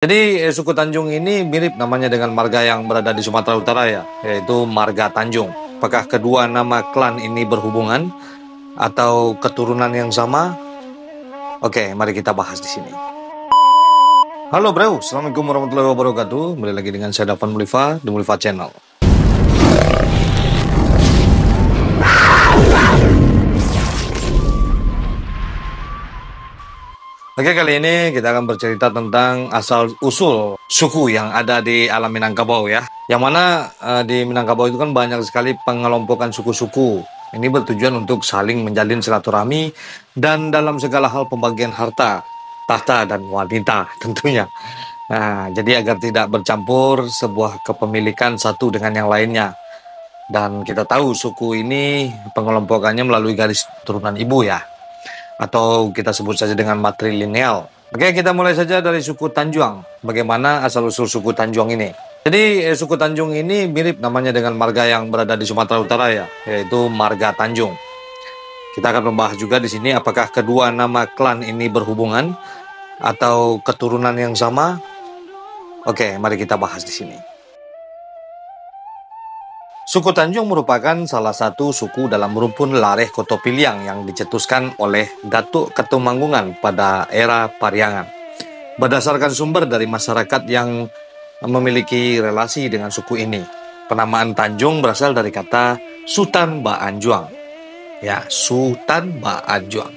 Jadi suku Tanjung ini mirip namanya dengan marga yang berada di Sumatera Utara ya, yaitu Marga Tanjung. Apakah kedua nama klan ini berhubungan atau keturunan yang sama? Oke, mari kita bahas di sini. Halo bro, Assalamualaikum warahmatullahi wabarakatuh. Kembali lagi dengan saya Dafan Mulifa di Mulifa Channel. Oke, kali ini kita akan bercerita tentang asal-usul suku yang ada di alam Minangkabau ya. Yang mana di Minangkabau itu kan banyak sekali pengelompokan suku-suku. Ini bertujuan untuk saling menjalin silaturahmi dan dalam segala hal pembagian harta, tahta, dan wanita tentunya. Nah, jadi agar tidak bercampur sebuah kepemilikan satu dengan yang lainnya. Dan kita tahu suku ini pengelompokannya melalui garis turunan ibu ya, atau kita sebut saja dengan matrilineal. Oke, kita mulai saja dari suku Tanjung. Bagaimana asal-usul suku Tanjung ini? Jadi suku Tanjung ini mirip namanya dengan marga yang berada di Sumatera Utara ya, yaitu Marga Tanjung. Kita akan membahas juga di sini apakah kedua nama klan ini berhubungan atau keturunan yang sama. Oke, mari kita bahas di sini. Suku Tanjung merupakan salah satu suku dalam rumpun Lareh Kotopiliang yang dicetuskan oleh Datuk Ketumanggungan pada era Pariangan. Berdasarkan sumber dari masyarakat yang memiliki relasi dengan suku ini, penamaan Tanjung berasal dari kata Sultan Baanjuang. Ya, Sultan Baanjuang.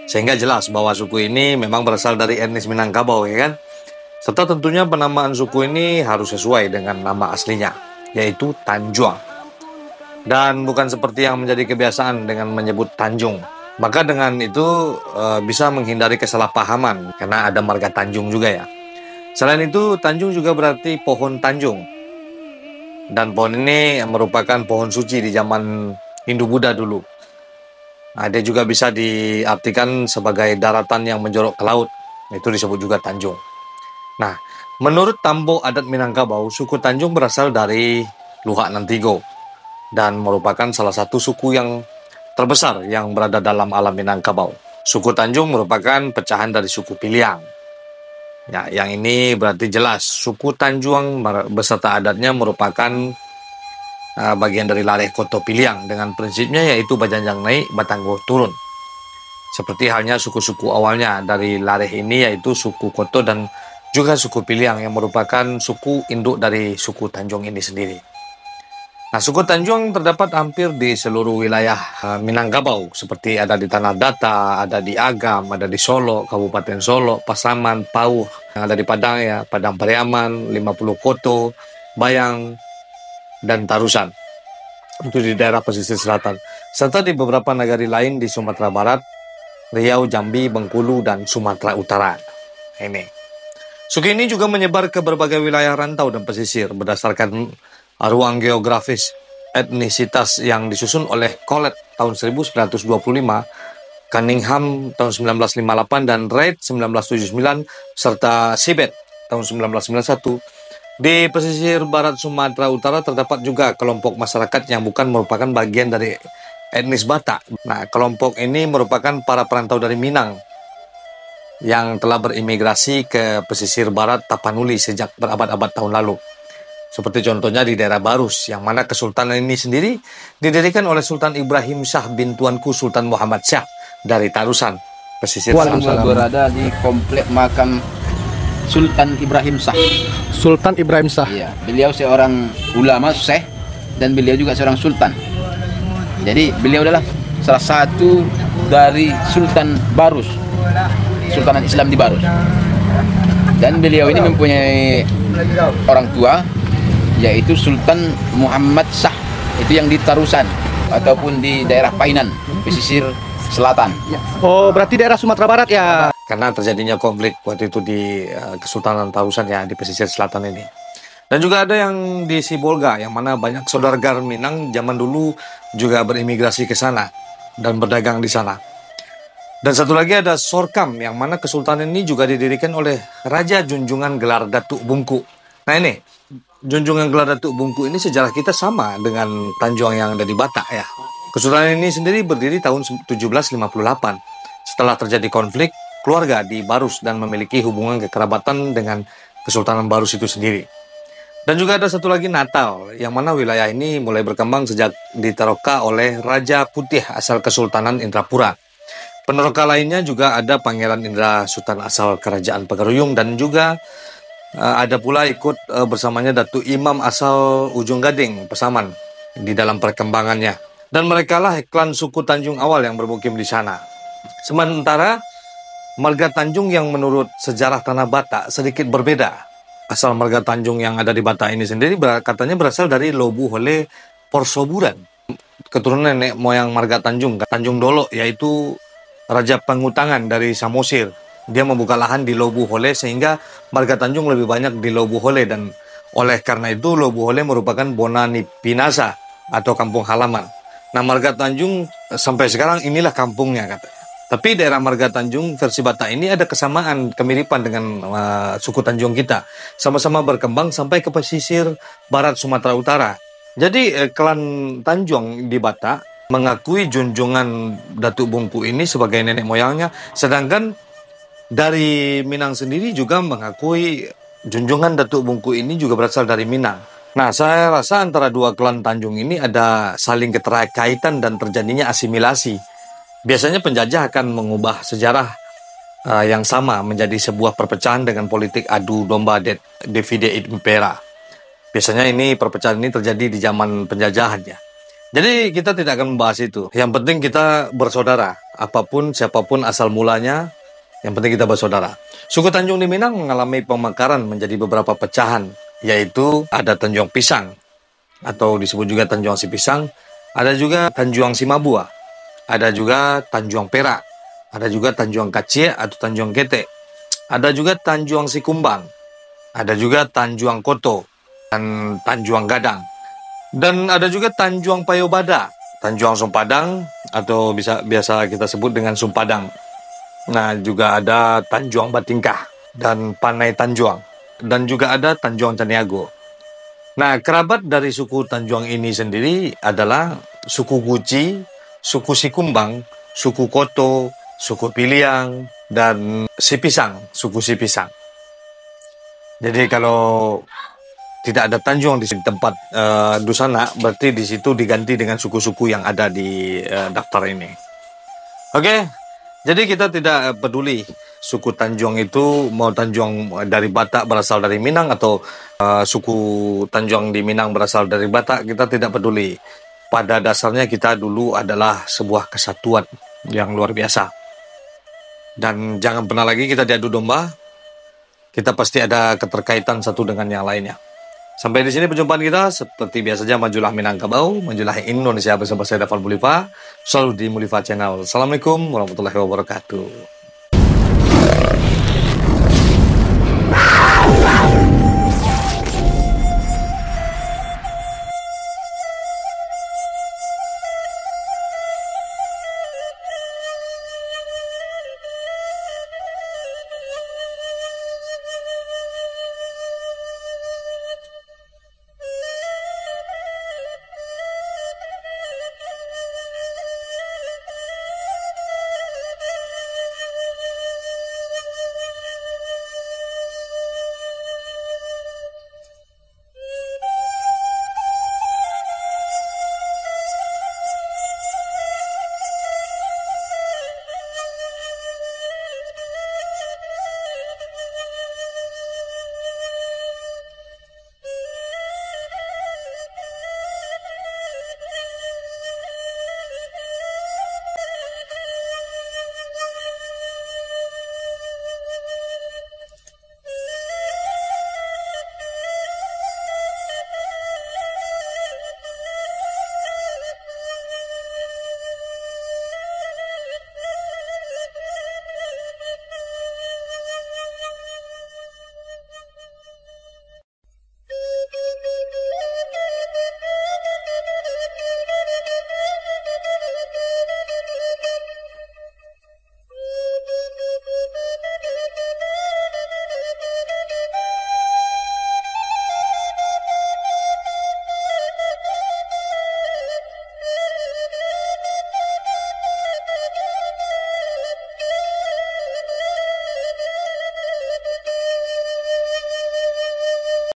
Sehingga jelas bahwa suku ini memang berasal dari etnis Minangkabau, ya kan? Serta tentunya penamaan suku ini harus sesuai dengan nama aslinya, yaitu Tanjung. Dan bukan seperti yang menjadi kebiasaan dengan menyebut Tanjung. Maka dengan itu bisa menghindari kesalahpahaman karena ada marga Tanjung juga ya. Selain itu, Tanjung juga berarti pohon Tanjung. Dan pohon ini merupakan pohon suci di zaman Hindu-Buddha dulu. Nah, dia juga bisa diartikan sebagai daratan yang menjorok ke laut. Itu disebut juga Tanjung. Nah, menurut Tambo adat Minangkabau, suku Tanjung berasal dari Luhak Nantigo dan merupakan salah satu suku yang terbesar yang berada dalam alam Minangkabau. Suku Tanjung merupakan pecahan dari suku Piliang. Ya, yang ini berarti jelas suku Tanjung beserta adatnya merupakan bagian dari Lareh Koto Piliang dengan prinsipnya yaitu Bajanjang naik, Batanggo turun. Seperti halnya suku-suku awalnya dari Lareh ini yaitu suku Koto dan juga suku Piliang yang merupakan suku induk dari suku Tanjung ini sendiri. Nah, suku Tanjung terdapat hampir di seluruh wilayah Minangkabau, seperti ada di Tanah Data, ada di Agam, ada di Solo, Kabupaten Solo, Pasaman, Pauh, yang ada di Padang ya, Padang Pariaman, 50 Koto, Bayang, dan Tarusan. Itu di daerah pesisir selatan. Serta di beberapa negari lain di Sumatera Barat, Riau, Jambi, Bengkulu, dan Sumatera Utara. Ini. Suku ini juga menyebar ke berbagai wilayah rantau dan pesisir berdasarkan ruang geografis etnisitas yang disusun oleh Collett tahun 1925, Cunningham tahun 1958, dan Reid 1979, serta Sibet tahun 1991. Di pesisir barat Sumatera Utara terdapat juga kelompok masyarakat yang bukan merupakan bagian dari etnis Batak. Nah, kelompok ini merupakan para perantau dari Minang yang telah berimigrasi ke pesisir barat Tapanuli sejak berabad-abad tahun lalu. Seperti contohnya di daerah Barus, yang mana kesultanan ini sendiri didirikan oleh Sultan Ibrahim Shah bin Tuanku Sultan Muhammad Shah dari Tarusan, pesisir selatan. Berada di komplek makam Sultan Ibrahim Shah. Sultan Ibrahim Shah. Iya, beliau seorang ulama syekh dan beliau juga seorang sultan. Jadi beliau adalah salah satu dari Sultan Barus, Sultanan Islam di Barus. Dan beliau ini mempunyai orang tua, yaitu Sultan Muhammad Shah, itu yang di Tarusan ataupun di daerah Painan, pesisir selatan. Oh, berarti daerah Sumatera Barat ya? Karena terjadinya konflik waktu itu di Kesultanan Tarusan ya, di pesisir selatan ini. Dan juga ada yang di Sibolga, yang mana banyak saudagar Minang zaman dulu juga berimigrasi ke sana dan berdagang di sana. Dan satu lagi ada Sorkam, yang mana kesultanan ini juga didirikan oleh Raja Junjungan Gelar Datuk Bungku. Nah ini, Junjungan Gelar Datuk Bungku ini sejarah kita sama dengan Tanjung yang ada di Batak ya. Kesultanan ini sendiri berdiri tahun 1758. Setelah terjadi konflik, keluarga di Barus dan memiliki hubungan kekerabatan dengan Kesultanan Barus itu sendiri. Dan juga ada satu lagi Natal, yang mana wilayah ini mulai berkembang sejak diteroka oleh Raja Putih asal Kesultanan Indrapura. Peneroka lainnya juga ada Pangeran Indra Sultan asal Kerajaan Pagaruyung, dan juga ada pula ikut bersamanya Datuk Imam asal Ujung Gading, Pesaman, di dalam perkembangannya. Dan mereka lah klan suku Tanjung awal yang bermukim di sana. Sementara marga Tanjung yang menurut sejarah Tanah Batak sedikit berbeda. Asal marga Tanjung yang ada di Batak ini sendiri katanya berasal dari Lobu Hole Porsoburan. Keturunan nenek moyang marga Tanjung, Tanjung Dolok, yaitu Raja Pengutangan dari Samosir. Dia membuka lahan di Lobu Hole sehingga marga Tanjung lebih banyak di Lobu Hole, dan oleh karena itu Lobu Hole merupakan Bonani Pinasa atau kampung halaman. Nah, marga Tanjung sampai sekarang inilah kampungnya katanya. Tapi daerah marga Tanjung versi Batak ini ada kesamaan, kemiripan dengan suku Tanjung kita. Sama-sama berkembang sampai ke pesisir barat Sumatera Utara. Jadi klan Tanjung di Batak mengakui junjungan Datuk Bungku ini sebagai nenek moyangnya. Sedangkan dari Minang sendiri juga mengakui junjungan Datuk Bungku ini juga berasal dari Minang. Nah, saya rasa antara dua klan Tanjung ini ada saling keterkaitan dan terjadinya asimilasi. Biasanya penjajah akan mengubah sejarah yang sama menjadi sebuah perpecahan dengan politik adu domba divide et impera. Biasanya perpecahan ini terjadi di zaman penjajahan ya. Jadi kita tidak akan membahas itu. Yang penting kita bersaudara. Apapun, siapapun asal mulanya, yang penting kita bersaudara. Suku Tanjung di Minang mengalami pemekaran menjadi beberapa pecahan, yaitu ada Tanjung Pisang, atau disebut juga Tanjung Si Pisang, ada juga Tanjung Si Mabua, ada juga Tanjung Perak, ada juga Tanjung Kacie atau Tanjung Kete, ada juga Tanjung Si Kumbang, ada juga Tanjung Koto, dan Tanjung Gadang. Dan ada juga Tanjung Payobada, Tanjung Sumpadang, atau biasa kita sebut dengan Sumpadang. Nah, juga ada Tanjung Batingkah dan Panai Tanjung. Dan juga ada Tanjung Caniago. Nah, kerabat dari suku Tanjung ini sendiri adalah suku Guci, suku Sikumbang, suku Koto, suku Piliang, dan Sipisang, suku Sipisang. Jadi kalau tidak ada Tanjung di tempat Dusana, berarti di situ diganti dengan suku-suku yang ada di daftar ini. Oke, jadi kita tidak peduli suku Tanjung itu mau Tanjung dari Batak berasal dari Minang atau suku Tanjung di Minang berasal dari Batak, kita tidak peduli. Pada dasarnya kita dulu adalah sebuah kesatuan yang luar biasa. Dan jangan pernah lagi kita diadu domba. Kita pasti ada keterkaitan satu dengan yang lainnya. Sampai di sini perjumpaan kita. Seperti biasa saja, majulah Minangkabau, majulah Indonesia bersama saya Dafal Mulifa, selalu di Mulifa Channel. Assalamualaikum warahmatullahi wabarakatuh.